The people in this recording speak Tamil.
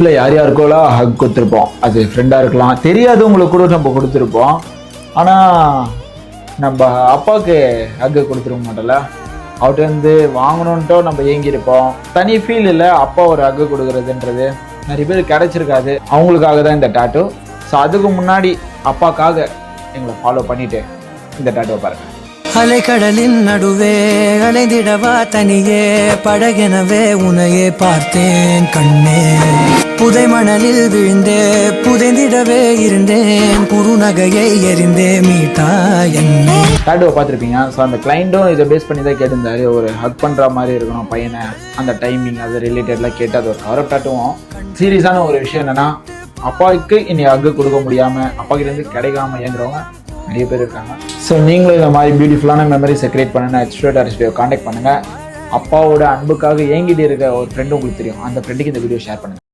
இல்லை யார் யாருக்கோலாம் ஹக் கொடுத்துருப்போம். அது ஃப்ரெண்டாக இருக்கலாம், தெரியாதவங்களுக்கு கூட நம்ம கொடுத்துருப்போம். ஆனால் நம்ம அப்பாவுக்கு ஹக்கு கொடுத்துருக்க மாட்டோம்ல. அவர்கிட்ட வாங்கணுன்ட்டோ நம்ம ஏங்கியிருப்போம். தனி ஃபீல் இல்லை அப்பா ஒரு ஹக்கு கொடுக்குறதுன்றது. நிறைய பேர் கிடைச்சிருக்காது. அவங்களுக்காக தான் இந்த டாட்டூ. ஸோ அதுக்கு முன்னாடி அப்பாக்காக எங்களை ஃபாலோ பண்ணிவிட்டு இந்த டாட்டூவை பாருங்கள். அலைக்கடலின் நடுவே அலைந்திடவா தனியே படகெனவே உனையே பார்த்தேன் கண்ணே. புதை மணலில் விழுந்தே புதைந்திடவே இருந்தேன் குறுநகையை எரிந்தே மீட்டா என்ன. டாட்டூவை பார்த்துருப்பீங்க. ஸோ அந்த கிளைண்ட்டும் இதை பேஸ் பண்ணி தான் கேட்டிருந்தாரு. ஒரு ஹக் பண்ணுற மாதிரி இருக்கணும் பையனை, அந்த டைமிங் அது ரிலேட்டட்லாம் கேட்டு அது ஒரு கவர் டாட்டூவும். சீரியஸான ஒரு விஷயம் என்னென்னா, அப்பாவுக்கு இனி ஹக்கு கொடுக்க முடியாமல் அப்பாக்கிட்டேருந்து கிடைக்காம இயங்குறவங்க நிறைய பேர் இருக்காங்க. ஸோ நீங்களும் இந்த மாதிரி பியூட்டிஃபுல்லான மெமரிஸை கிரியேட் பண்ணுன்னா H2 காண்டாக்ட் பண்ணுங்கள். அப்பாவோட அன்புக்காக ஏங்கிட்டு இருக்க ஒரு ஃப்ரெண்டு உங்களுக்கு தெரியும், அந்த ஃப்ரெண்டுக்கு இந்த வீடியோ ஷேர் பண்ணுங்கள்.